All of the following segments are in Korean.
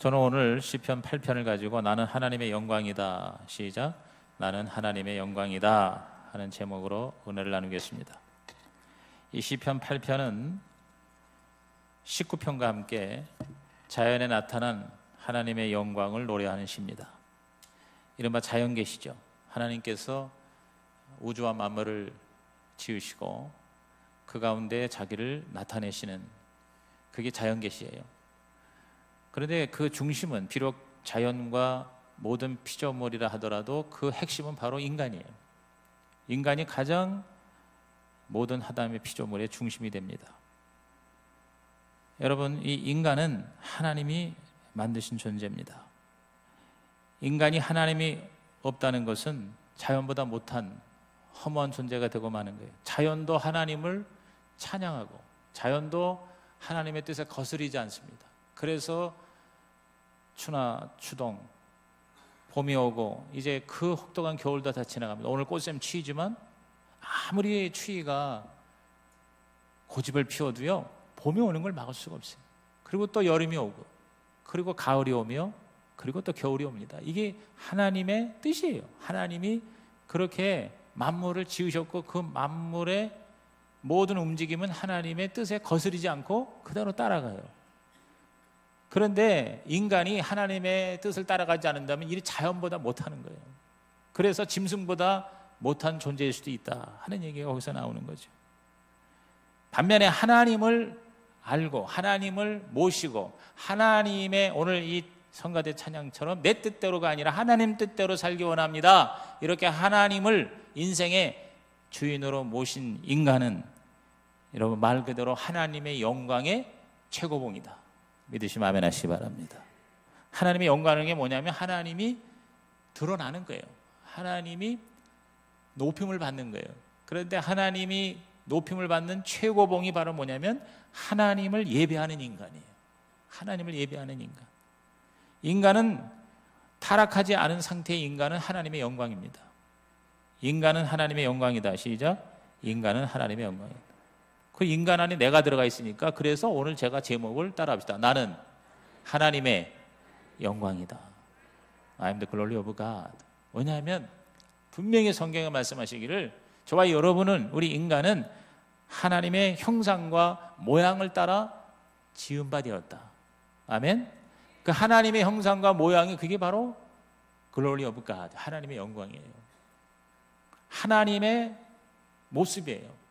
저는 오늘 시편 8편을 가지고 나는 하나님의 영광이다, 시작, 나는 하나님의 영광이다 하는 제목으로 은혜를 나누겠습니다. 이 시편 8편은 19편과 함께 자연에 나타난 하나님의 영광을 노래하는 시입니다. 이른바 자연계시죠. 하나님께서 우주와 만물을 지으시고 그 가운데 자기를 나타내시는, 그게 자연계시예요. 그런데 그 중심은 비록 자연과 모든 피조물이라 하더라도 그 핵심은 바로 인간이에요. 인간이 가장 모든 하나님의 피조물의 중심이 됩니다. 여러분, 이 인간은 하나님이 만드신 존재입니다. 인간이 하나님이 없다는 것은 자연보다 못한 허무한 존재가 되고 마는 거예요. 자연도 하나님을 찬양하고 자연도 하나님의 뜻에 거스르지 않습니다. 그래서 추나 추동, 봄이 오고 이제 그 혹독한 겨울도 다 지나갑니다. 오늘 꽃샘 추위지만 아무리 추위가 고집을 피워도요, 봄이 오는 걸 막을 수가 없어요. 그리고 또 여름이 오고, 그리고 가을이 오며, 그리고 또 겨울이 옵니다. 이게 하나님의 뜻이에요. 하나님이 그렇게 만물을 지으셨고 그 만물의 모든 움직임은 하나님의 뜻에 거스르지 않고 그대로 따라가요. 그런데 인간이 하나님의 뜻을 따라가지 않는다면 이 자연보다 못하는 거예요. 그래서 짐승보다 못한 존재일 수도 있다 하는 얘기가 거기서 나오는 거죠. 반면에 하나님을 알고 하나님을 모시고 하나님의, 오늘 이 성가대 찬양처럼 내 뜻대로가 아니라 하나님 뜻대로 살기 원합니다, 이렇게 하나님을 인생의 주인으로 모신 인간은 여러분 말 그대로 하나님의 영광의 최고봉이다. 믿으시면 아멘 하시기 바랍니다. 하나님의 영광은 게 뭐냐면 하나님이 드러나는 거예요. 하나님이 높임을 받는 거예요. 그런데 하나님이 높임을 받는 최고봉이 바로 뭐냐면 하나님을 예배하는 인간이에요. 하나님을 예배하는 인간. 인간은 타락하지 않은 상태의 인간은 하나님의 영광입니다. 인간은 하나님의 영광이다. 시작. 인간은 하나님의 영광이다. 그 인간 안에 내가 들어가 있으니까, 그래서 오늘 제가 제목을 따라합시다. 나는 하나님의 영광이다. I am the glory of God. 왜냐하면 분명히 성경에 말씀하시기를 저와 여러분은, 우리 인간은 하나님의 형상과 모양을 따라 지은 바 되었다. 아멘. 그 하나님의 형상과 모양이 그게 바로 glory of God, 하나님의 영광이에요. 하나님의 모습이에요.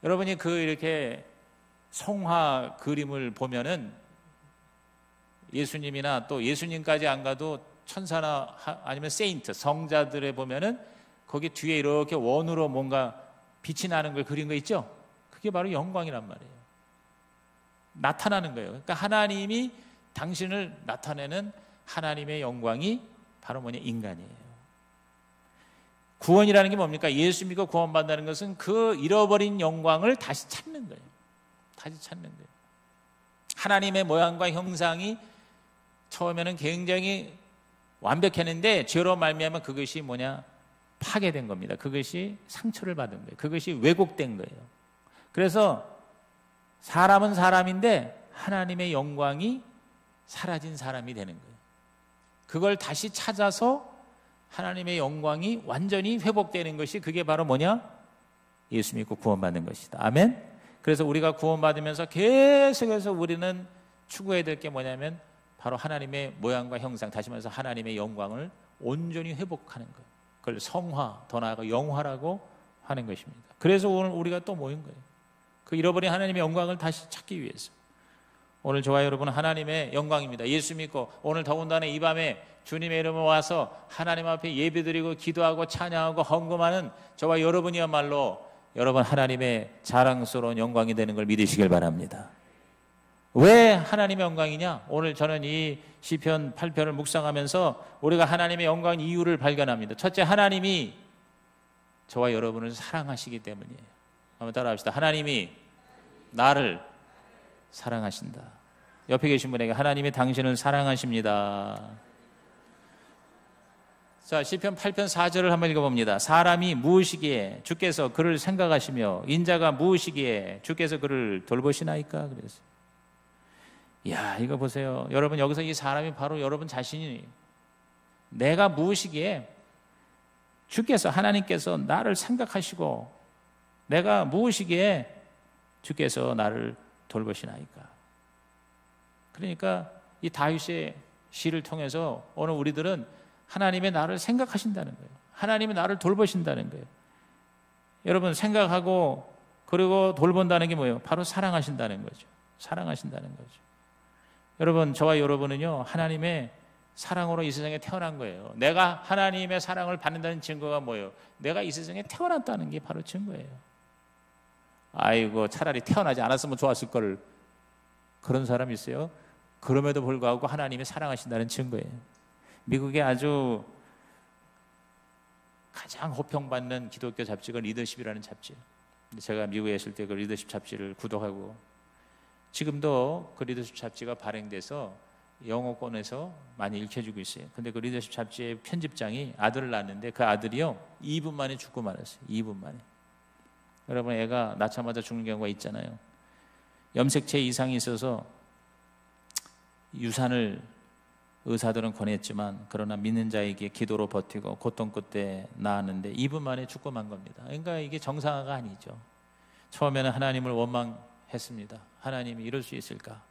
여러분이 이렇게 성화 그림을 보면은 예수님이나 또 예수님까지 안 가도 천사나 아니면 세인트, 성자들에 보면은 거기 뒤에 이렇게 원으로 뭔가 빛이 나는 걸 그린 거 있죠? 그게 바로 영광이란 말이에요. 나타나는 거예요. 그러니까 하나님이 당신을 나타내는 하나님의 영광이 바로 뭐냐? 인간이에요. 구원이라는 게 뭡니까? 예수 믿고 구원받는다는 것은 그 잃어버린 영광을 다시 찾는 거예요. 다시 찾는 거예요. 하나님의 모양과 형상이 처음에는 굉장히 완벽했는데 죄로 말미암아 그것이 뭐냐? 파괴된 겁니다. 그것이 상처를 받은 거예요. 그것이 왜곡된 거예요. 그래서 사람은 사람인데 하나님의 영광이 사라진 사람이 되는 거예요. 그걸 다시 찾아서 하나님의 영광이 완전히 회복되는 것이, 그게 바로 뭐냐? 예수 믿고 구원받는 것이다. 아멘. 그래서 우리가 구원받으면서 계속해서 우리는 추구해야 될 게 뭐냐면 바로 하나님의 모양과 형상, 다시 말해서 하나님의 영광을 온전히 회복하는 것. 그걸 성화, 더 나아가 영화라고 하는 것입니다. 그래서 오늘 우리가 또 모인 거예요. 그 잃어버린 하나님의 영광을 다시 찾기 위해서. 오늘 저와 여러분은 하나님의 영광입니다. 예수 믿고 오늘 더군다나 이 밤에 주님의 이름으로 와서 하나님 앞에 예배드리고 기도하고 찬양하고 헌금하는 저와 여러분이야말로 여러분 하나님의 자랑스러운 영광이 되는 걸 믿으시길 바랍니다. 왜 하나님의 영광이냐? 오늘 저는 이 시편 8편을 묵상하면서 우리가 하나님의 영광 이유를 발견합니다. 첫째, 하나님이 저와 여러분을 사랑하시기 때문이에요. 한번 따라합시다. 하나님이 나를 사랑하신다. 옆에 계신 분에게 하나님이 당신을 사랑하십니다. 자, 시편 8편 4절을 한번 읽어봅니다. 사람이 무엇이기에 주께서 그를 생각하시며 인자가 무엇이기에 주께서 그를 돌보시나이까? 그래서 야, 이거 보세요. 여러분, 여기서 이 사람이 바로 여러분 자신이 내가 무엇이기에 주께서, 하나님께서 나를 생각하시고 내가 무엇이기에 주께서 나를 돌보시나이까. 그러니까 이 다윗의 시를 통해서 오늘 우리들은 하나님의 나를 생각하신다는 거예요. 하나님이 나를 돌보신다는 거예요. 여러분, 생각하고 그리고 돌본다는 게 뭐예요? 바로 사랑하신다는 거죠. 사랑하신다는 거죠. 여러분, 저와 여러분은요, 하나님의 사랑으로 이 세상에 태어난 거예요. 내가 하나님의 사랑을 받는다는 증거가 뭐예요? 내가 이 세상에 태어났다는 게 바로 증거예요. 아이고, 차라리 태어나지 않았으면 좋았을 걸. 그런 사람 있어요? 그럼에도 불구하고 하나님이 사랑하신다는 증거예요. 미국의 아주 가장 호평받는 기독교 잡지가 리더십이라는 잡지예요. 제가 미국에 있을 때 그 리더십 잡지를 구독하고, 지금도 그 리더십 잡지가 발행돼서 영어권에서 많이 읽혀지고 있어요. 근데 그 리더십 잡지의 편집장이 아들을 낳았는데 그 아들이요 2분 만에 죽고 말았어요. 2분 만에. 여러분, 애가 낳자마자 죽는 경우가 있잖아요. 염색체 이상이 있어서 유산을 의사들은 권했지만, 그러나 믿는 자에게 기도로 버티고 고통 끝에 낳았는데 2분 만에 죽고 만 겁니다. 그러니까 이게 정상화가 아니죠. 처음에는 하나님을 원망했습니다. 하나님이 이럴 수 있을까?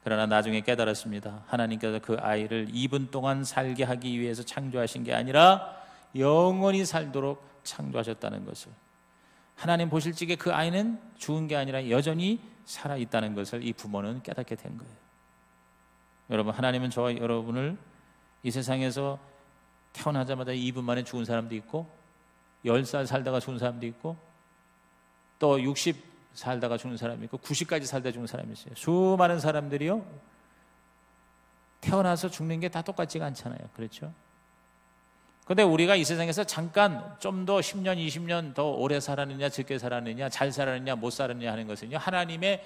그러나 나중에 깨달았습니다. 하나님께서 그 아이를 2분 동안 살게 하기 위해서 창조하신 게 아니라 영원히 살도록 창조하셨다는 것을, 하나님 보실 적에 그 아이는 죽은 게 아니라 여전히 살아있다는 것을 이 부모는 깨닫게 된 거예요. 여러분, 하나님은 저와 여러분을 이 세상에서 태어나자마자 2분 만에 죽은 사람도 있고, 10살 살다가 죽은 사람도 있고, 또 60 살다가 죽는 사람이 있고, 90까지 살다 죽는 사람이 있어요. 수많은 사람들이요, 태어나서 죽는 게 다 똑같지가 않잖아요. 그렇죠? 근데 우리가 이 세상에서 잠깐 좀 더 10년, 20년 더 오래 살았느냐, 적게 살았느냐, 잘 살았느냐, 못 살았느냐 하는 것은요, 하나님의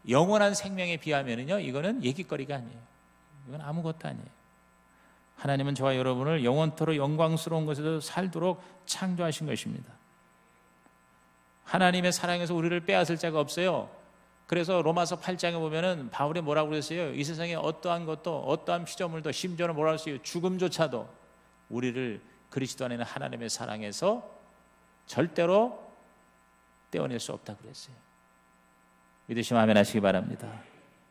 영원한 생명에 비하면은요, 이거는 얘기거리가 아니에요. 이건 아무것도 아니에요. 하나님은 저와 여러분을 영원토록 영광스러운 것에서 살도록 창조하신 것입니다. 하나님의 사랑에서 우리를 빼앗을 자가 없어요. 그래서 로마서 8장에 보면은 바울이 뭐라고 그랬어요? 이 세상에 어떠한 것도, 어떠한 피조물도, 심지어는 뭐라고 했어요? 죽음조차도 우리를 그리스도 안에 있는 하나님의 사랑에서 절대로 떼어낼 수 없다고 그랬어요. 믿으시면 아멘 하시기 바랍니다.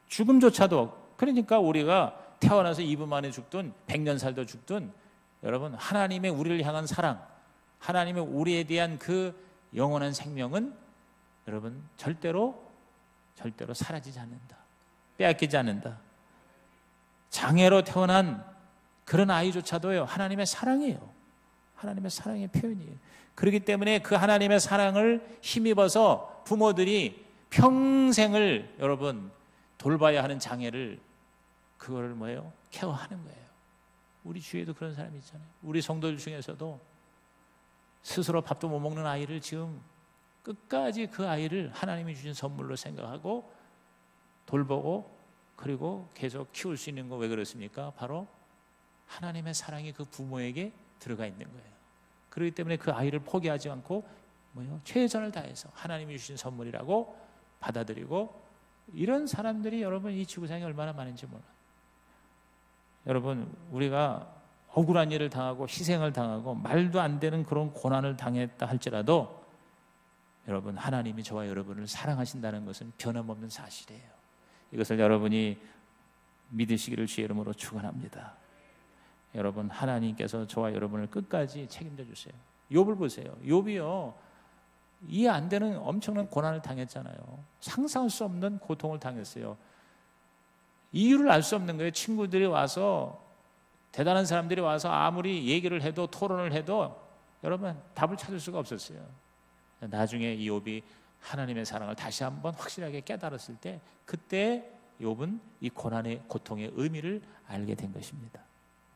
죽음조차도, 그러니까 우리가 태어나서 2분 만에 죽든 100년 살다 죽든, 여러분, 하나님의 우리를 향한 사랑, 하나님의 우리에 대한 그 영원한 생명은 여러분 절대로 사라지지 않는다. 빼앗기지 않는다. 장애로 태어난 그런 아이조차도요, 하나님의 사랑이에요. 하나님의 사랑의 표현이에요. 그렇기 때문에 그 하나님의 사랑을 힘입어서 부모들이 평생을 여러분 돌봐야 하는 장애를, 그거를 뭐예요? 케어하는 거예요. 우리 주위에도 그런 사람이 있잖아요. 우리 성도들 중에서도 스스로 밥도 못 먹는 아이를 지금 끝까지 그 아이를 하나님이 주신 선물로 생각하고 돌보고, 그리고 계속 키울 수 있는 거 왜 그렇습니까? 바로 하나님의 사랑이 그 부모에게 들어가 있는 거예요. 그렇기 때문에 그 아이를 포기하지 않고 뭐예요? 최선을 다해서 하나님이 주신 선물이라고 받아들이고, 이런 사람들이 여러분 이 지구상에 얼마나 많은지 몰라요. 여러분, 우리가 억울한 일을 당하고 희생을 당하고 말도 안 되는 그런 고난을 당했다 할지라도, 여러분, 하나님이 저와 여러분을 사랑하신다는 것은 변함없는 사실이에요. 이것을 여러분이 믿으시기를 주의 이름으로 축원합니다. 여러분, 하나님께서 저와 여러분을 끝까지 책임져 주세요. 욥을 보세요. 욥이요, 이해 안 되는 엄청난 고난을 당했잖아요. 상상할 수 없는 고통을 당했어요. 이유를 알 수 없는 거예요. 친구들이 와서, 대단한 사람들이 와서 아무리 얘기를 해도, 토론을 해도 여러분 답을 찾을 수가 없었어요. 나중에 이 욥이 하나님의 사랑을 다시 한번 확실하게 깨달았을 때, 그때 욥은 이 고난의, 고통의 의미를 알게 된 것입니다.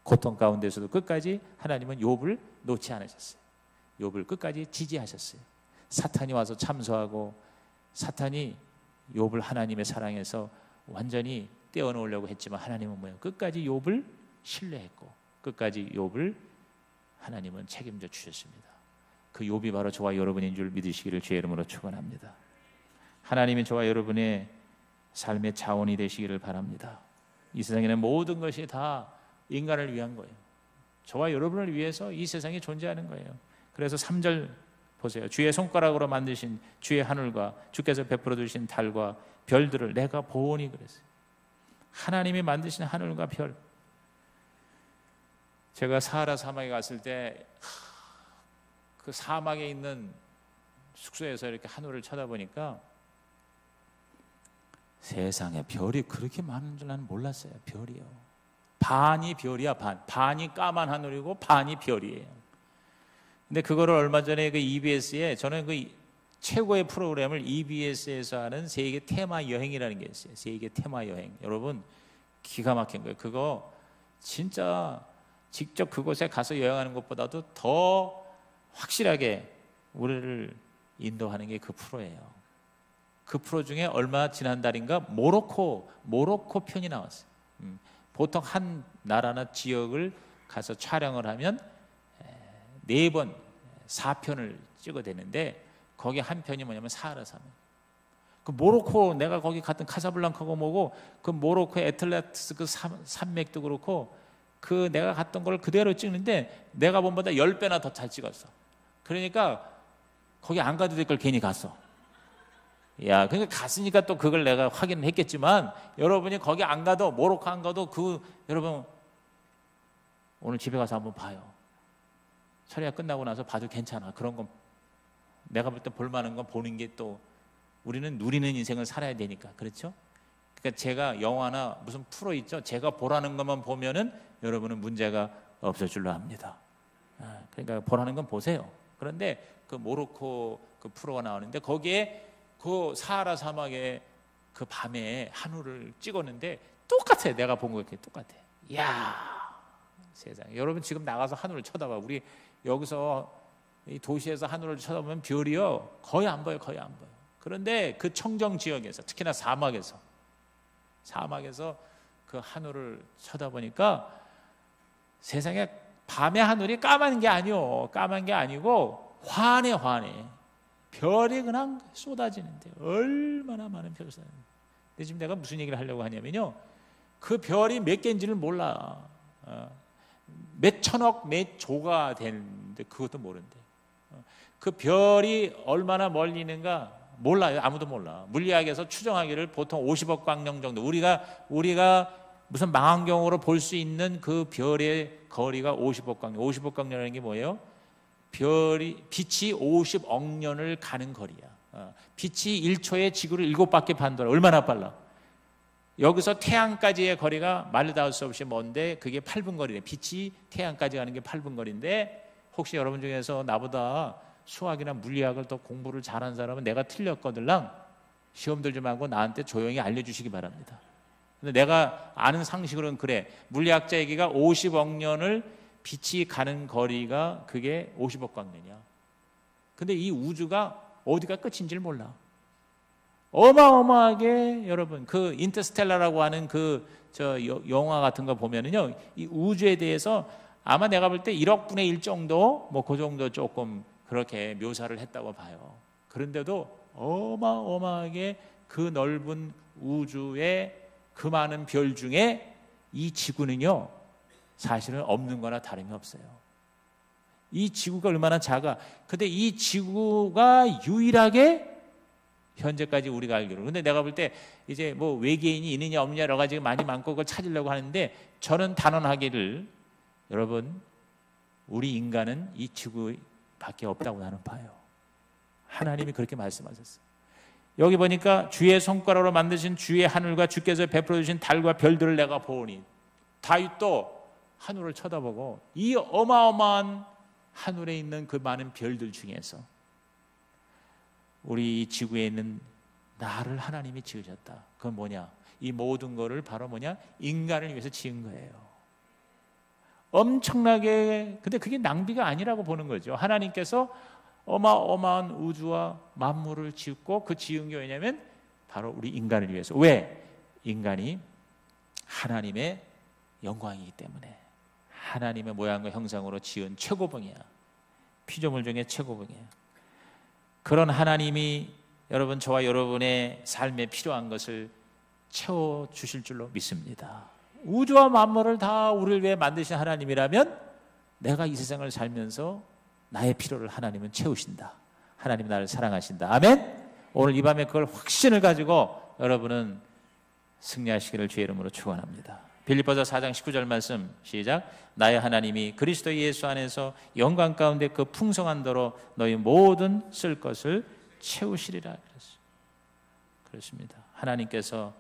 고통 가운데서도 끝까지 하나님은 욥을 놓지 않으셨어요. 욥을 끝까지 지지하셨어요. 사탄이 와서 참소하고, 사탄이 욥을 하나님의 사랑에서 완전히 떼어놓으려고 했지만, 하나님은 뭐예요? 끝까지 욥을 신뢰했고, 끝까지 욥을 하나님은 책임져 주셨습니다. 그 욥이 바로 저와 여러분인 줄 믿으시기를 주의 이름으로 축원합니다. 하나님이 저와 여러분의 삶의 자원이 되시기를 바랍니다. 이 세상에 있는 모든 것이 다 인간을 위한 거예요. 저와 여러분을 위해서 이 세상이 존재하는 거예요. 그래서 3절 보세요. 주의 손가락으로 만드신 주의 하늘과 주께서 베풀어 주신 달과 별들을 내가 보오니 그랬어요. 하나님이 만드신 하늘과 별. 제가 사하라 사막에 갔을 때 그 사막에 있는 숙소에서 이렇게 하늘을 쳐다보니까 세상에 별이 그렇게 많은 줄 나는 몰랐어요. 별이요. 반이 별이야. 반이 까만 하늘이고 반이 별이에요. 근데 그거를 얼마 전에 그 EBS에 저는 그 최고의 프로그램을 EBS에서 하는 세계 테마 여행이라는 게 있어요. 세계 테마 여행. 여러분 기가 막힌 거예요. 그거 진짜 직접 그곳에 가서 여행하는 것보다도 더 확실하게 우리를 인도하는 게 그 프로예요. 그 프로 중에 얼마 지난달인가 모로코 편이 나왔어요. 보통 한 나라나 지역을 가서 촬영을 하면 4번 4편을 찍어야 되는데 거기 한 편이 뭐냐면 사하라 사막. 그 모로코 내가 거기 갔던 카사블랑카고 뭐고 그 모로코의 애틀라스 그 산맥도 그렇고 그 내가 갔던 걸 그대로 찍는데 내가 본 보다 10배나 더 잘 찍었어. 그러니까 거기 안 가도 될 걸 괜히 갔어. 야, 그러니까 갔으니까 또 그걸 내가 확인을 했겠지만 여러분이 거기 안 가도 모로코 안 가도 그 여러분 오늘 집에 가서 한번 봐요. 촬영 끝나고 나서 봐도 괜찮아. 그런 건 내가 볼 때 볼만한 건 보는 게 또 우리는 누리는 인생을 살아야 되니까 그렇죠? 그러니까 제가 영화나 무슨 프로 있죠? 제가 보라는 것만 보면은 여러분은 문제가 없을 줄로 압니다. 그러니까 보라는 건 보세요. 그런데 그 모로코 그 프로가 나오는데 거기에 그 사하라 사막에 그 밤에 하늘을 찍었는데 똑같아요. 내가 본 거 이렇게 똑같아. 이야, 세상에. 여러분 지금 나가서 하늘을 쳐다봐. 우리 여기서 이 도시에서 하늘을 쳐다보면 별이요 거의 안 보여. 그런데 그 청정 지역에서 특히나 사막에서 그 하늘을 쳐다보니까 세상에 밤의 하늘이 까만 게 아니고 환해. 별이 그냥 쏟아지는데 얼마나 많은 별이 쏟아지는데. 근데 지금 내가 무슨 얘기를 하려고 하냐면요, 그 별이 몇 개인지를 몰라. 몇 천억 몇 조가 되는데 그것도 모른대. 그 별이 얼마나 멀리 있는가 몰라요. 아무도 몰라. 물리학에서 추정하기를 보통 50억 광년 정도, 우리가 무슨 망원경으로 볼 수 있는 그 별의 거리가 50억 광년. 50억 광년이라는 게 뭐예요? 빛이 50억 년을 가는 거리야. 빛이 1초에 지구를 7바퀴 반도라. 얼마나 빨라? 여기서 태양까지의 거리가 말로 닿을 수 없이 먼데 그게 8분 거리래. 빛이 태양까지 가는 게 8분 거리인데 혹시 여러분 중에서 나보다 수학이나 물리학을 더 공부를 잘한 사람은 내가 틀렸거들랑 시험 들지 말고 나한테 조용히 알려주시기 바랍니다. 근데 내가 아는 상식으로는 그래. 물리학자 얘기가 50억 년을 빛이 가는 거리가 그게 50억 광년이야. 근데 이 우주가 어디가 끝인지를 몰라. 어마어마하게 여러분 그 인터스텔라라고 하는 영화 같은 거 보면은요, 이 우주에 대해서 아마 내가 볼 때 1억 분의 1 정도 뭐 그 정도 조금 그렇게 묘사를 했다고 봐요. 그런데도 어마어마하게 그 넓은 우주의 그 많은 별 중에 이 지구는요 사실은 없는 거나 다름이 없어요. 이 지구가 얼마나 작아. 근데 이 지구가 유일하게 현재까지 우리가 알기로. 근데 내가 볼 때 이제 뭐 외계인이 있느냐 없느냐 여러 가지가 많고 그걸 찾으려고 하는데 저는 단언하기를 여러분 우리 인간은 이 지구밖에 없다고 나는 봐요. 하나님이 그렇게 말씀하셨어요. 여기 보니까 주의 손가락으로 만드신 주의 하늘과 주께서 베풀어 주신 달과 별들을 내가 보오니. 다윗도 하늘을 쳐다보고 이 어마어마한 하늘에 있는 그 많은 별들 중에서 우리 지구에 있는 나를 하나님이 지으셨다. 그건 뭐냐? 이 모든 거를 바로 뭐냐? 인간을 위해서 지은 거예요. 엄청나게. 근데 그게 낭비가 아니라고 보는 거죠. 하나님께서 어마어마한 우주와 만물을 짓고 그 지은 게 왜냐면 바로 우리 인간을 위해서. 왜? 인간이 하나님의 영광이기 때문에. 하나님의 모양과 형상으로 지은 최고봉이야. 피조물 중에 최고봉이야. 그런 하나님이 여러분 저와 여러분의 삶에 필요한 것을 채워주실 줄로 믿습니다. 우주와 만물을 다 우리를 위해 만드신 하나님이라면 내가 이 세상을 살면서 나의 필요를 하나님은 채우신다. 하나님 나를 사랑하신다. 아멘. 오늘 이 밤에 그걸 확신을 가지고 여러분은 승리하시기를 주의 이름으로 축원합니다. 빌립보서 4장 19절 말씀 시작. 나의 하나님이 그리스도 예수 안에서 영광 가운데 그 풍성한 도로 너희 모든 쓸 것을 채우시리라 그랬어요. 그렇습니다. 하나님께서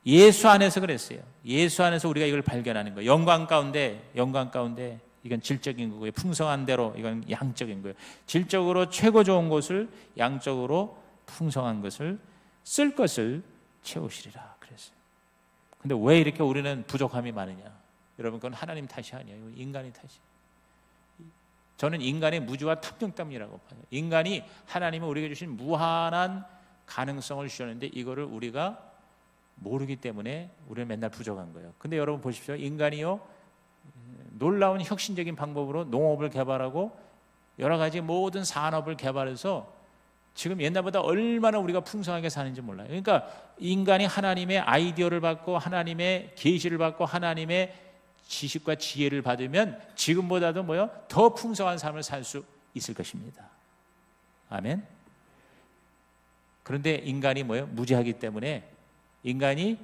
예수 안에서 그랬어요. 예수 안에서 우리가 이걸 발견하는 거예요. 영광 가운데 이건 질적인 거고요. 풍성한 대로 이건 양적인 거예요. 질적으로 최고 좋은 것을, 양적으로 풍성한 것을, 쓸 것을 채우시리라 그랬어요. 근데 왜 이렇게 우리는 부족함이 많으냐? 여러분, 그건 하나님 탓이 아니에요. 인간의 탓이에요. 저는 인간의 무지와 탐욕 때문이라고 봐요. 인간이 하나님이 우리에게 주신 무한한 가능성을 주셨는데 이거를 우리가 모르기 때문에 우리는 맨날 부족한 거예요. 근데 여러분 보십시오. 인간이요, 놀라운 혁신적인 방법으로 농업을 개발하고 여러 가지 모든 산업을 개발해서 지금 옛날보다 얼마나 우리가 풍성하게 사는지 몰라요. 그러니까 인간이 하나님의 아이디어를 받고 하나님의 계시를 받고 하나님의 지식과 지혜를 받으면 지금보다도 더 풍성한 삶을 살 수 있을 것입니다. 아멘. 그런데 인간이 무지하기 때문에, 인간이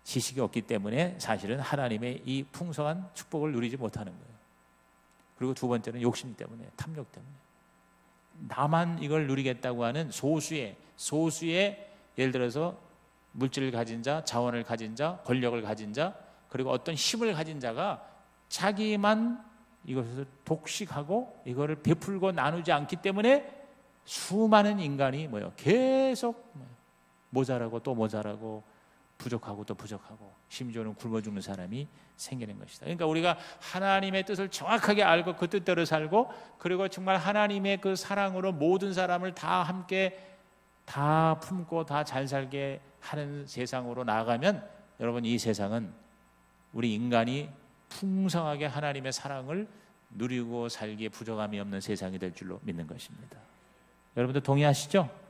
지식이 없기 때문에 사실은 하나님의 이 풍성한 축복을 누리지 못하는 거예요. 그리고 두 번째는 욕심 때문에, 탐욕 때문에. 나만 이걸 누리겠다고 하는 소수의 예를 들어서 물질을 가진 자, 자원을 가진 자, 권력을 가진 자, 그리고 어떤 힘을 가진 자가 자기만 이것을 독식하고 이거를 베풀고 나누지 않기 때문에 수많은 인간이 계속 모자라고 또 모자라고 부족하고 또 부족하고 심지어는 굶어 죽는 사람이 생기는 것이다. 그러니까 우리가 하나님의 뜻을 정확하게 알고 그 뜻대로 살고, 그리고 정말 하나님의 그 사랑으로 모든 사람을 다 함께 다 품고 다 잘 살게 하는 세상으로 나아가면, 여러분, 이 세상은 우리 인간이 풍성하게 하나님의 사랑을 누리고 살기에 부족함이 없는 세상이 될 줄로 믿는 것입니다. 여러분들 동의하시죠?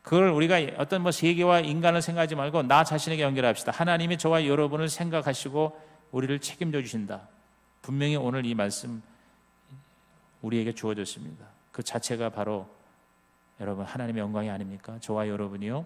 그걸 우리가 어떤 세계와 인간을 생각하지 말고 나 자신에게 연결합시다. 하나님이 저와 여러분을 생각하시고 우리를 책임져 주신다. 분명히 오늘 이 말씀 우리에게 주어졌습니다. 그 자체가 바로 여러분 하나님의 영광이 아닙니까? 저와 여러분이요,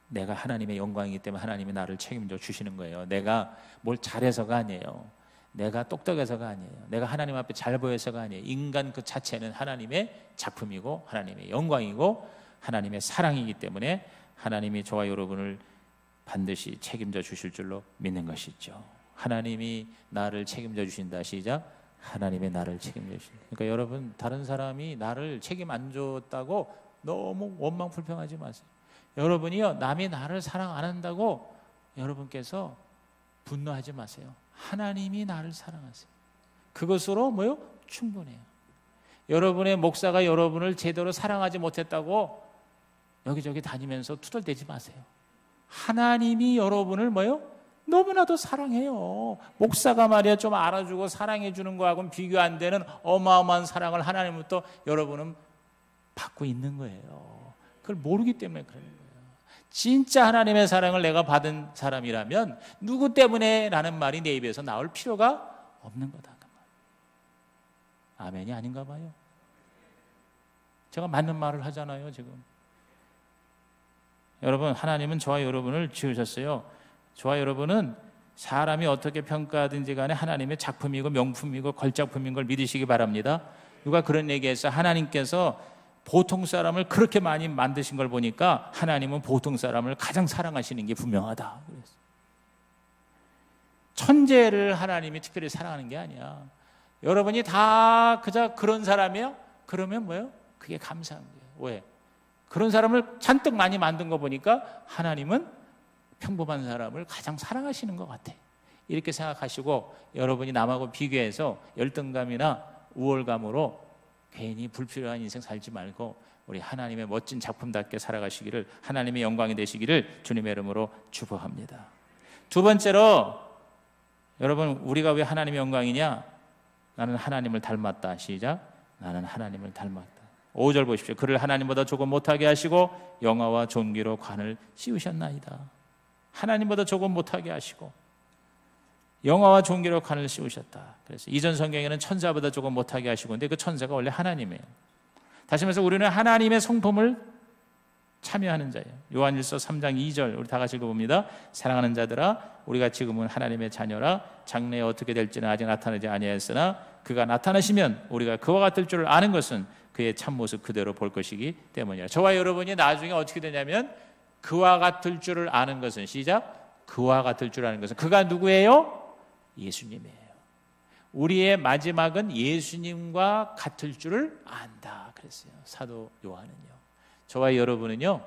내가 하나님의 영광이기 때문에 하나님이 나를 책임져 주시는 거예요. 내가 뭘 잘해서가 아니에요. 내가 똑똑해서가 아니에요. 내가 하나님 앞에 잘 보여서가 아니에요. 인간 그 자체는 하나님의 작품이고 하나님의 영광이고 하나님의 사랑이기 때문에 하나님이 저와 여러분을 반드시 책임져 주실 줄로 믿는 것이죠. 하나님이 나를 책임져 주신다. 시작. 하나님의 나를 책임져 주신다. 그러니까 여러분, 다른 사람이 나를 책임 안 줬다고 너무 원망 불평하지 마세요. 여러분이요, 남이 나를 사랑 안 한다고 여러분께서 분노하지 마세요. 하나님이 나를 사랑하세요. 그것으로 충분해요. 여러분의 목사가 여러분을 제대로 사랑하지 못했다고 여기저기 다니면서 투덜대지 마세요. 하나님이 여러분을 너무나도 사랑해요. 목사가 말이야 좀 알아주고 사랑해 주는 거하고는 비교 안 되는 어마어마한 사랑을 하나님부터 여러분은 받고 있는 거예요. 그걸 모르기 때문에 그런 거예요. 진짜 하나님의 사랑을 내가 받은 사람이라면 누구 때문에 라는 말이 내 입에서 나올 필요가 없는 거다. 아멘이 아닌가 봐요. 제가 맞는 말을 하잖아요, 지금. 여러분, 하나님은 저와 여러분을 지으셨어요. 저와 여러분은 사람이 어떻게 평가하든지 간에 하나님의 작품이고 명품이고 걸작품인 걸 믿으시기 바랍니다. 누가 그런 얘기해서 하나님께서 보통 사람을 그렇게 많이 만드신 걸 보니까 하나님은 보통 사람을 가장 사랑하시는 게 분명하다. 천재를 하나님이 특별히 사랑하는 게 아니야. 여러분이 다 그저 그런 사람이에요? 그러면 그게 감사한 거예요. 왜? 그런 사람을 잔뜩 많이 만든 거 보니까 하나님은 평범한 사람을 가장 사랑하시는 것 같아. 이렇게 생각하시고 여러분이 남하고 비교해서 열등감이나 우월감으로 괜히 불필요한 인생 살지 말고 우리 하나님의 멋진 작품답게 살아가시기를, 하나님의 영광이 되시기를 주님의 이름으로 축복합니다. 두 번째로, 여러분, 우리가 왜 하나님의 영광이냐? 나는 하나님을 닮았다. 시작. 나는 하나님을 닮았다. 5절 보십시오. 그를 하나님보다 조금 못하게 하시고 영화와 존귀로 관을 씌우셨나이다. 하나님보다 조금 못하게 하시고 영화와 존귀로 관을 씌우셨다. 그래서 이전 성경에는 천사보다 조금 못하게 하시고, 근데 그 천사가 원래 하나님이에요. 다시 말해서 우리는 하나님의 성품을 참여하는 자예요. 요한일서 3장 2절 우리 다 같이 읽어봅니다. 사랑하는 자들아, 우리가 지금은 하나님의 자녀라. 장래에 어떻게 될지는 아직 나타나지 아니하였으나 그가 나타나시면 우리가 그와 같을 줄 아는 것은 그의 참모습 그대로 볼 것이기 때문이라. 저와 여러분이 나중에 어떻게 되냐면 그와 같을 줄을 아는 것은, 시작, 그와 같을 줄 아는 것은, 그가 누구예요? 예수님이에요. 우리의 마지막은 예수님과 같을 줄을 안다 그랬어요. 사도 요한은요. 저와 여러분은요,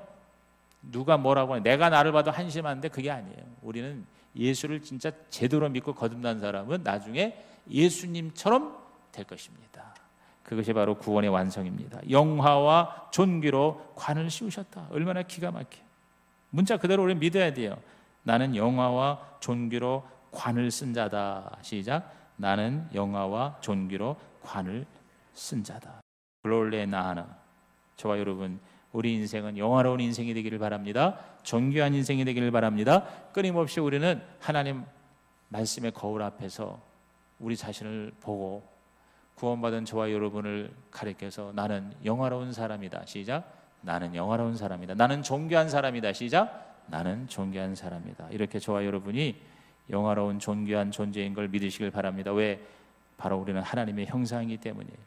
누가 뭐라고 하냐, 내가 나를 봐도 한심한데 그게 아니에요. 우리는 예수를 진짜 제대로 믿고 거듭난 사람은 나중에 예수님처럼 될 것입니다. 그것이 바로 구원의 완성입니다. 영화와 존귀로 관을 씌우셨다. 얼마나 기가 막혀요. 문자 그대로 우리는 믿어야 돼요. 나는 영화와 존귀로 관을 쓴 자다. 시작. 나는 영화와 존귀로 관을 쓴 자다. 글롤레 나하나. 저와 여러분, 우리 인생은 영화로운 인생이 되기를 바랍니다. 존귀한 인생이 되기를 바랍니다. 끊임없이 우리는 하나님 말씀의 거울 앞에서 우리 자신을 보고 구원받은 저와 여러분을 가리켜서 나는 영화로운 사람이다. 시작. 나는 영화로운 사람이다. 나는 존귀한 사람이다. 시작. 나는 존귀한 사람이다. 이렇게 저와 여러분이 영화로운 존귀한 존재인 걸 믿으시길 바랍니다. 왜? 바로 우리는 하나님의 형상이기 때문이에요.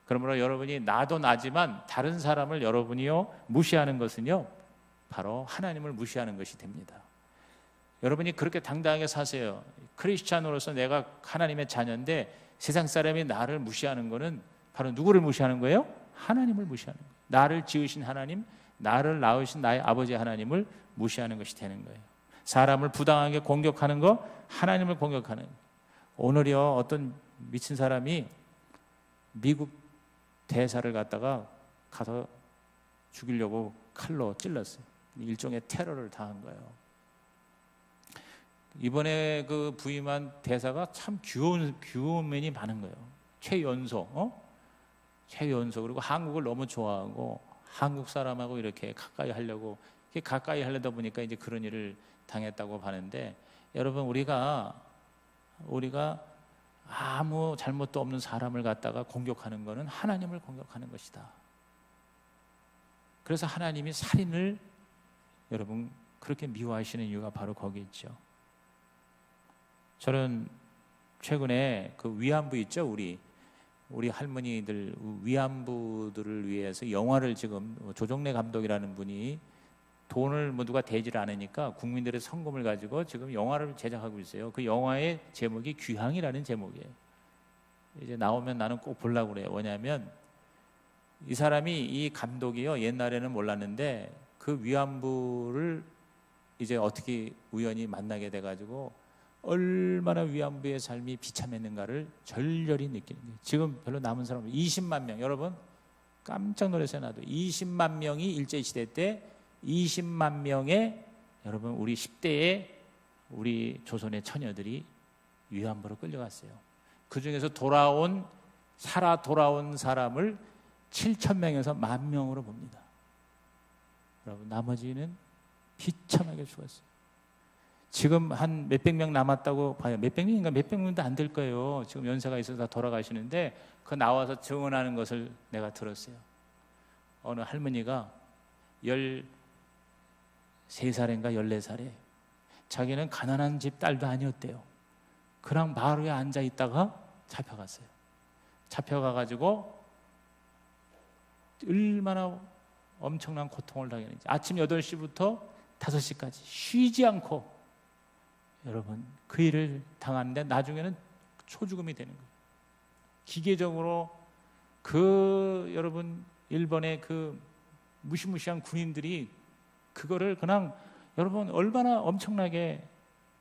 그러므로 여러분이 나도 나지만 다른 사람을 여러분이요 무시하는 것은요 바로 하나님을 무시하는 것이 됩니다. 여러분이 그렇게 당당하게 사세요. 크리스찬으로서 내가 하나님의 자녀인데 세상 사람이 나를 무시하는 것은 바로 누구를 무시하는 거예요? 하나님을 무시하는 거예요. 나를 지으신 하나님, 나를 낳으신 나의 아버지 하나님을 무시하는 것이 되는 거예요. 사람을 부당하게 공격하는 거, 하나님을 공격하는 거예요. 오늘이요 어떤 미친 사람이 미국 대사를 갖다가 가서 죽이려고 칼로 찔렀어요. 일종의 테러를 당한 거예요. 이번에 그 부임한 대사가 참 귀여운 면이 많은 거예요. 최연소, 최연소. 그리고 한국을 너무 좋아하고 한국 사람하고 이렇게 가까이 하려고, 가까이 하려다 보니까 이제 그런 일을 당했다고 하는데, 여러분 우리가 아무 잘못도 없는 사람을 갖다가 공격하는 것은 하나님을 공격하는 것이다. 그래서 하나님이 살인을 여러분 그렇게 미워하시는 이유가 바로 거기 있죠. 저는 최근에 그 위안부 있죠, 우리 할머니들 위안부들을 위해서 영화를 지금 조정래 감독이라는 분이 돈을 누가 대지를 않으니까 국민들의 성금을 가지고 지금 영화를 제작하고 있어요. 그 영화의 제목이 귀향이라는 제목이에요. 이제 나오면 나는 꼭 보려고 그래요. 왜냐하면 이 사람이, 이 감독이요, 옛날에는 몰랐는데 그 위안부를 이제 어떻게 우연히 만나게 돼가지고 얼마나 위안부의 삶이 비참했는가를 절절히 느끼는 거예요. 지금 별로 남은 사람은 20만 명, 여러분 깜짝 놀랐어요. 나도 20만 명이 일제시대 때 20만 명의 여러분 우리 10대의 우리 조선의 처녀들이 위안부로 끌려갔어요. 그 중에서 살아 돌아온 사람을 7,000명에서 10,000명으로 봅니다. 여러분 나머지는 비참하게 죽었어요. 지금 한 몇백 명 남았다고 봐요. 몇백 명인가 몇백 명도 안 될 거예요. 지금 연세가 있어서 다 돌아가시는데 그 나와서 증언하는 것을 내가 들었어요. 어느 할머니가 13살인가 14살에 자기는 가난한 집 딸도 아니었대요. 그냥 마루에 앉아 있다가 잡혀갔어요. 잡혀가가지고 얼마나 엄청난 고통을 당했는지, 아침 8시부터 5시까지 쉬지 않고 여러분 그 일을 당하는데 나중에는 초죽음이 되는 거예요. 기계적으로 여러분 일본의 그 무시무시한 군인들이 그거를 그냥 여러분 얼마나 엄청나게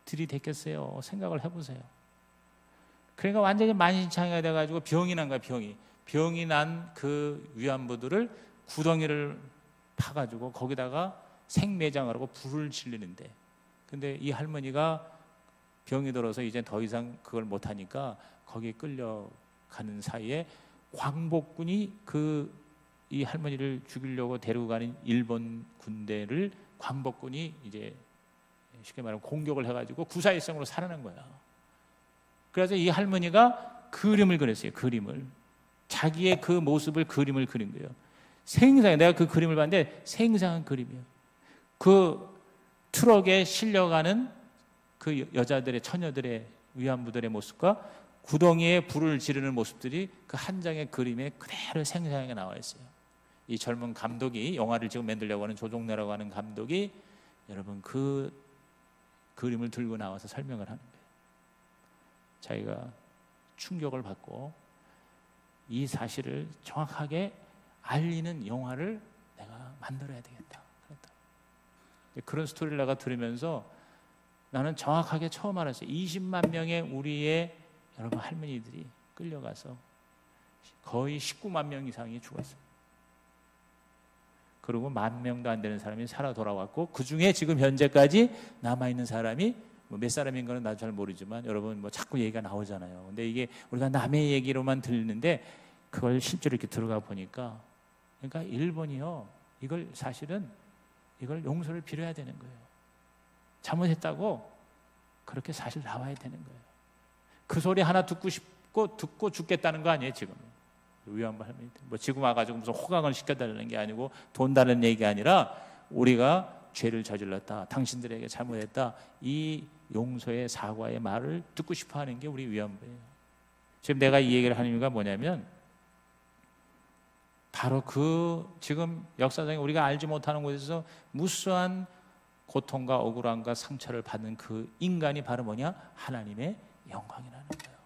들이댔겠어요. 생각을 해보세요. 그러니까 완전히 만신창이가 돼가지고 병이 난 거야. 병이 난 그 위안부들을 구덩이를 파가지고 거기다가 생매장을 하고 불을 지르는데, 근데 이 할머니가 병이 들어서 이제 더 이상 그걸 못하니까 거기에 끌려가는 사이에 광복군이 이 할머니를 죽이려고 데리고 가는 일본 군대를 광복군이 이제 쉽게 말하면 공격을 해가지고 구사일생으로 살아난 거야. 그래서 이 할머니가 그림을 그렸어요. 그림을. 자기의 그 모습을 그림을 그린 거예요. 생생해. 내가 그 그림을 봤는데 생생한 그림이에요. 그 트럭에 실려가는 그 여자들의, 처녀들의, 위안부들의 모습과 구덩이에 불을 지르는 모습들이 그 한 장의 그림에 그대로 생생하게 나와 있어요. 이 젊은 감독이, 영화를 지금 만들려고 하는 조종래라고 하는 감독이 여러분 그 그림을 들고 나와서 설명을 하는 거예요. 자기가 충격을 받고 이 사실을 정확하게 알리는 영화를 내가 만들어야 되겠다. 그랬다. 그런 스토리를 내가 들으면서 나는 정확하게 처음 알았어요. 20만 명의 우리의 여러분 할머니들이 끌려가서 거의 19만 명 이상이 죽었어요. 그리고 10,000명도 안 되는 사람이 살아 돌아왔고, 그 중에 지금 현재까지 남아있는 사람이 몇 사람인가는 나도 잘 모르지만 여러분 자꾸 얘기가 나오잖아요. 근데 이게 우리가 남의 얘기로만 들리는데 그걸 실제로 이렇게 들어가 보니까, 그러니까 일본이요, 이걸 사실은 이걸 용서를 빌어야 되는 거예요. 잘못했다고 그렇게 사실 나와야 되는 거예요. 그 소리 하나 듣고 싶고 듣고 죽겠다는 거 아니에요 지금. 위안부 할머니 지금 와가지고 무슨 호강을 시켜달라는 게 아니고 돈 달라는 얘기가 아니라 우리가 죄를 저질렀다, 당신들에게 잘못했다, 이 용서의 사과의 말을 듣고 싶어하는 게 우리 위안부예요. 지금 내가 이 얘기를 하는 이유가 뭐냐면 바로 그 지금 역사상에 우리가 알지 못하는 곳에서 무수한 고통과 억울함과 상처를 받는 그 인간이 바로 뭐냐? 하나님의 영광이라는 거예요.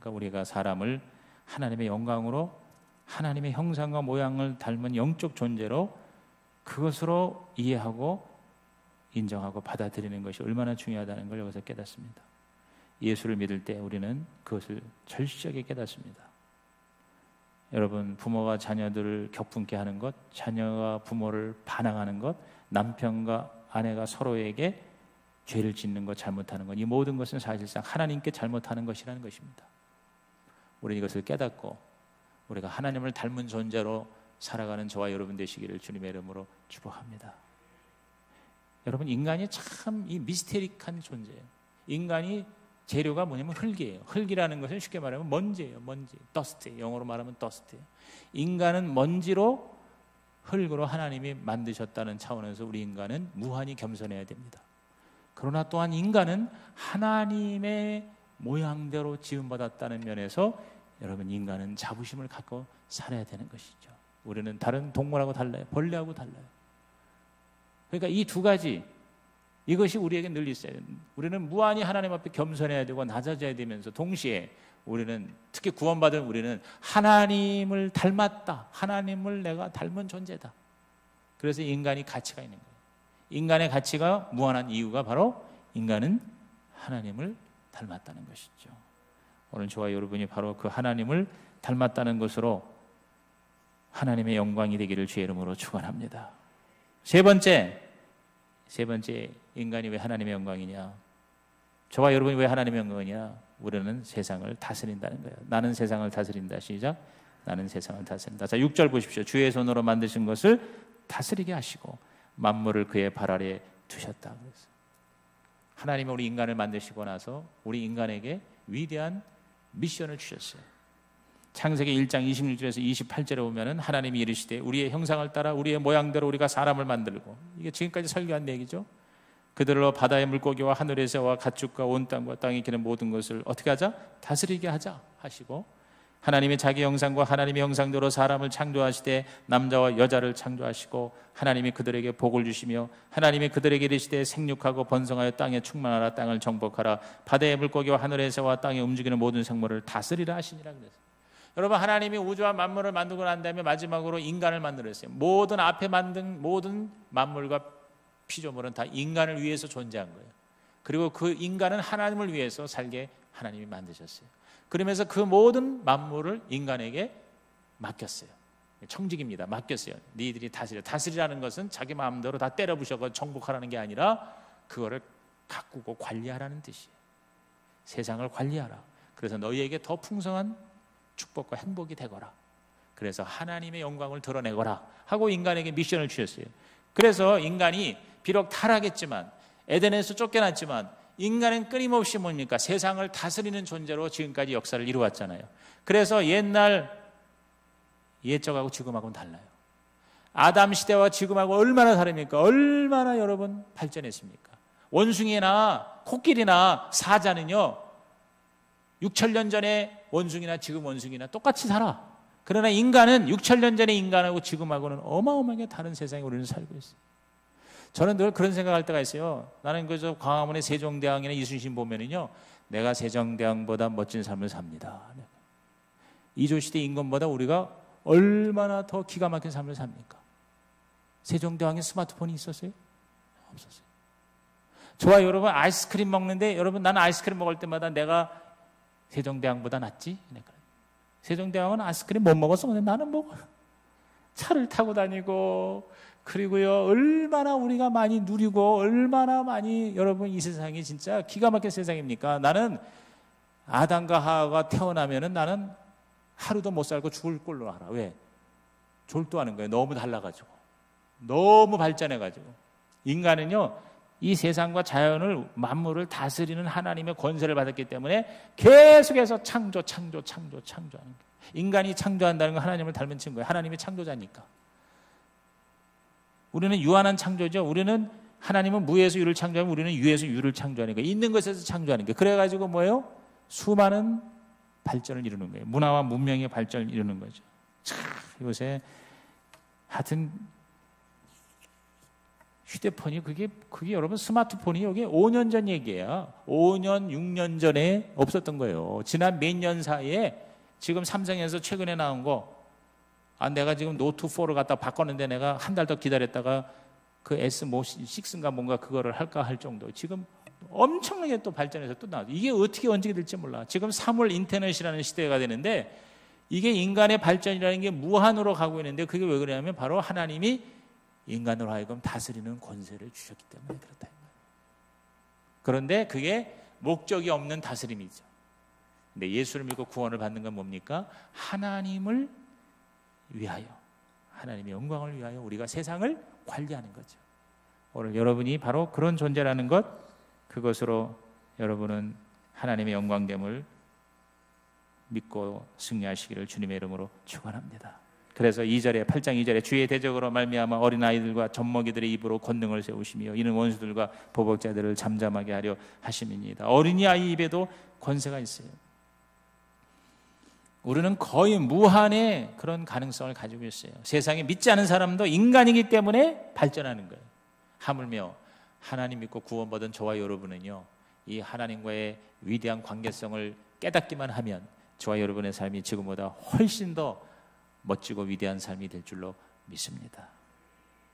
그러니까 우리가 사람을 하나님의 영광으로, 하나님의 형상과 모양을 닮은 영적 존재로 그것으로 이해하고 인정하고 받아들이는 것이 얼마나 중요하다는 걸 여기서 깨닫습니다. 예수를 믿을 때 우리는 그것을 절실하게 깨닫습니다. 여러분, 부모가 자녀들을 격분케 하는 것, 자녀가 부모를 반항하는 것, 남편과 아내가 서로에게 죄를 짓는 것, 잘못하는 것, 이 모든 것은 사실상 하나님께 잘못하는 것이라는 것입니다. 우리는 이것을 깨닫고 우리가 하나님을 닮은 존재로 살아가는 저와 여러분 되시기를 주님의 이름으로 축복합니다. 여러분, 인간이 참 이 미스테릭한 존재예요. 인간이 재료가 뭐냐면 흙이에요. 흙이라는 것은 쉽게 말하면 먼지예요. 먼지, dust. 영어로 말하면 dust예요. 인간은 먼지로, 흙으로 하나님이 만드셨다는 차원에서 우리 인간은 무한히 겸손해야 됩니다. 그러나 또한 인간은 하나님의 모양대로 지음받았다는 면에서 여러분, 인간은 자부심을 갖고 살아야 되는 것이죠. 우리는 다른 동물하고 달라요. 벌레하고 달라요. 그러니까 이 두 가지, 이것이 우리에게 늘 있어야 돼요. 우리는 무한히 하나님 앞에 겸손해야 되고 낮아져야 되면서 동시에 우리는, 특히 구원받은 우리는 하나님을 닮았다, 하나님을 내가 닮은 존재다. 그래서 인간이 가치가 있는 거예요. 인간의 가치가 무한한 이유가 바로 인간은 하나님을 닮았다는 것이죠. 오늘 저와 여러분이 바로 그 하나님을 닮았다는 것으로 하나님의 영광이 되기를 주의 이름으로 축원합니다. 세 번째, 인간이 왜 하나님의 영광이냐? 저와 여러분이 왜 하나님의 영광이냐? 우리는 세상을 다스린다는 거예요. 나는 세상을 다스린다. 시작. 나는 세상을 다스린다. 자, 6절 보십시오. 주의 손으로 만드신 것을 다스리게 하시고 만물을 그의 발 아래에 두셨다. 그랬어요. 하나님은 우리 인간을 만드시고 나서 우리 인간에게 위대한 미션을 주셨어요. 창세기 1장 26절에서 28절에 보면은 하나님이 이르시되 우리의 형상을 따라 우리의 모양대로 우리가 사람을 만들고, 이게 지금까지 설교한 얘기죠. 그들로 바다의 물고기와 하늘의 새와 가축과 온 땅과 땅에 기는 모든 것을 어떻게 하자? 다스리게 하자 하시고, 하나님이 자기 형상과 하나님의 형상대로 사람을 창조하시되 남자와 여자를 창조하시고 하나님이 그들에게 복을 주시며 하나님이 그들에게 이르시되 생육하고 번성하여 땅에 충만하라, 땅을 정복하라, 바다의 물고기와 하늘의 새와 땅에 움직이는 모든 생물을 다스리라 하시니라 그랬어요. 여러분, 하나님이 우주와 만물을 만들고 난 다음에 마지막으로 인간을 만들었어요. 모든 앞에 만든 모든 만물과 피조물은 다 인간을 위해서 존재한 거예요. 그리고 그 인간은 하나님을 위해서 살게 하나님이 만드셨어요. 그러면서 그 모든 만물을 인간에게 맡겼어요. 청직입니다. 맡겼어요. 니들이 다스려. 다스리라는 것은 자기 마음대로 다 때려 부셔서 정복하라는 게 아니라 그거를 가꾸고 관리하라는 뜻이에요. 세상을 관리하라. 그래서 너희에게 더 풍성한 축복과 행복이 되거라. 그래서 하나님의 영광을 드러내거라 하고 인간에게 미션을 주셨어요. 그래서 인간이 비록 타락했지만 에덴에서 쫓겨났지만 인간은 끊임없이 뭡니까? 세상을 다스리는 존재로 지금까지 역사를 이루었잖아요. 그래서 옛적하고 지금하고는 달라요. 아담 시대와 지금하고 얼마나 다릅니까? 얼마나 여러분 발전했습니까? 원숭이나 코끼리나 사자는요 6,000년 전에 원숭이나 지금 원숭이나 똑같이 살아. 그러나 인간은 6,000년 전의 인간하고 지금하고는 어마어마하게 다른 세상에 우리는 살고 있어요. 저는 늘 그런 생각할 때가 있어요. 나는 그저 광화문의 세종대왕이나 이순신 보면은요 내가 세종대왕보다 멋진 삶을 삽니다. 이조시대 임금보다 우리가 얼마나 더 기가 막힌 삶을 삽니까? 세종대왕에 스마트폰이 있었어요? 없었어요. 저와 여러분 아이스크림 먹는데 여러분 나는 아이스크림 먹을 때마다 내가 세종대왕보다 낫지? 세종대왕은 아이스크림 못 먹었어. 근데 나는 먹어. 차를 타고 다니고 그리고요 얼마나 우리가 많이 누리고 얼마나 많이 여러분 이 세상이 진짜 기가 막힌 세상입니까? 나는 아담과 하와가 태어나면은 나는 하루도 못 살고 죽을 꼴로 알아. 왜? 졸도하는 거예요. 너무 달라가지고 너무 발전해가지고 인간은요 이 세상과 자연을 만물을 다스리는 하나님의 권세를 받았기 때문에 계속해서 창조하는 거예요. 인간이 창조한다는 건 하나님을 닮은 친구예요. 하나님이 창조자니까. 우리는 유한한 창조죠. 우리는 하나님은 무에서 유를 창조하면 우리는 유에서 유를 창조하는 거예요. 있는 것에서 창조하는 거예요. 그래가지고 뭐예요? 수많은 발전을 이루는 거예요. 문화와 문명의 발전을 이루는 거죠. 참, 요새 하여튼 휴대폰이 그게 여러분 스마트폰이 여기 5년 전 얘기예요. 5년, 6년 전에 없었던 거예요. 지난 몇 년 사이에 지금 삼성에서 최근에 나온 거 내가 지금 노트4를 갖다 바꿨는데 내가 한 달 더 기다렸다가 그 S6인가 뭔가 그거를 할까 할 정도 지금 엄청나게 또 발전해서 또 나와요. 이게 어떻게 언제 될지 몰라. 지금 3월 인터넷이라는 시대가 되는데 이게 인간의 발전이라는 게 무한으로 가고 있는데 그게 왜 그러냐면 바로 하나님이 인간으로 하여금 다스리는 권세를 주셨기 때문에 그렇다. 그런데 그게 목적이 없는 다스림이죠. 근데 예수를 믿고 구원을 받는 건 뭡니까? 하나님을 위하여, 하나님의 영광을 위하여 우리가 세상을 관리하는 거죠. 오늘 여러분이 바로 그런 존재라는 것, 그것으로 여러분은 하나님의 영광됨을 믿고 승리하시기를 주님의 이름으로 축원합니다. 그래서 8장 2절에 주의 대적으로 말미암아 어린아이들과 젖먹이들의 입으로 권능을 세우시며 이는 원수들과 보복자들을 잠잠하게 하려 하심이니이다. 어린아이 입에도 권세가 있어요. 우리는 거의 무한의 그런 가능성을 가지고 있어요. 세상에 믿지 않은 사람도 인간이기 때문에 발전하는 거예요. 하물며 하나님 믿고 구원받은 저와 여러분은요, 이 하나님과의 위대한 관계성을 깨닫기만 하면 저와 여러분의 삶이 지금보다 훨씬 더 멋지고 위대한 삶이 될 줄로 믿습니다.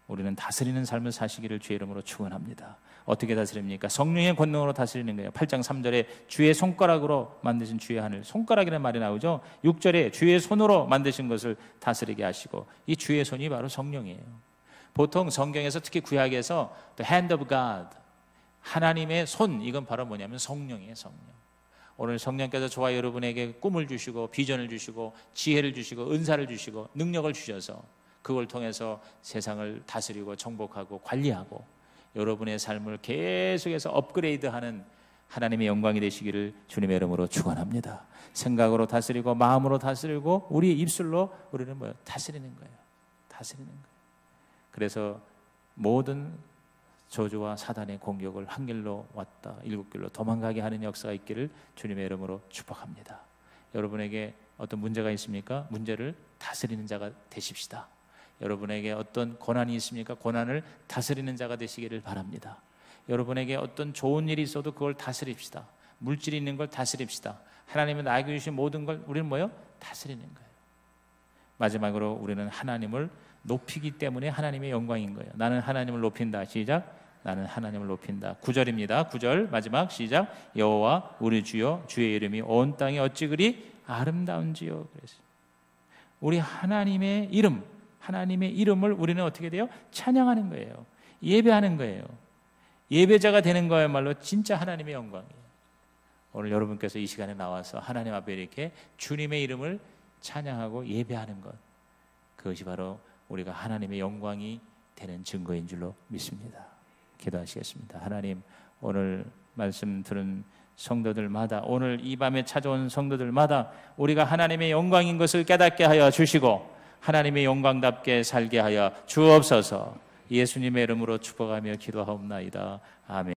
우리는 다스리는 삶을 사시기를 주의 이름으로 축원합니다. 어떻게 다스립니까? 성령의 권능으로 다스리는 거예요. 8장 3절에 주의 손가락으로 만드신 주의 하늘, 손가락이라는 말이 나오죠. 6절에 주의 손으로 만드신 것을 다스리게 하시고, 이 주의 손이 바로 성령이에요. 보통 성경에서 특히 구약에서 The hand of God, 하나님의 손, 이건 바로 뭐냐면 성령이에요. 성령. 오늘 성령께서 저와 여러분에게 꿈을 주시고 비전을 주시고 지혜를 주시고 은사를 주시고 능력을 주셔서 그걸 통해서 세상을 다스리고 정복하고 관리하고 여러분의 삶을 계속해서 업그레이드하는 하나님의 영광이 되시기를 주님의 이름으로 축원합니다. 생각으로 다스리고 마음으로 다스리고 우리의 입술로 우리는 뭐예요? 다스리는 거예요. 다스리는 거예요. 그래서 모든 저주와 사단의 공격을 한 길로 왔다 7길로 도망가게 하는 역사가 있기를 주님의 이름으로 축복합니다. 여러분에게 어떤 문제가 있습니까? 문제를 다스리는 자가 되십시다. 여러분에게 어떤 고난이 있습니까? 고난을 다스리는 자가 되시기를 바랍니다. 여러분에게 어떤 좋은 일이 있어도 그걸 다스립시다. 물질이 있는 걸 다스립시다. 하나님은 나에게 주신 모든 걸 우리는 뭐요? 다스리는 거예요. 마지막으로 우리는 하나님을 높이기 때문에 하나님의 영광인 거예요. 나는 하나님을 높인다. 시작. 나는 하나님을 높인다. 9절입니다. 9절 마지막 시작. 여호와 우리 주여 주의 이름이 온 땅에 어찌 그리 아름다운지요. 그래서 우리 하나님의 이름, 하나님의 이름을 우리는 어떻게 돼요? 찬양하는 거예요. 예배하는 거예요. 예배자가 되는 거야말로 진짜 하나님의 영광이에요. 오늘 여러분께서 이 시간에 나와서 하나님 앞에 이렇게 주님의 이름을 찬양하고 예배하는 것, 그것이 바로 우리가 하나님의 영광이 되는 증거인 줄로 믿습니다. 기도하시겠습니다. 하나님, 오늘 말씀 들은 성도들마다, 오늘 이 밤에 찾아온 성도들마다 우리가 하나님의 영광인 것을 깨닫게 하여 주시고 하나님의 영광답게 살게 하여 주옵소서. 예수님의 이름으로 축복하며 기도하옵나이다. 아멘.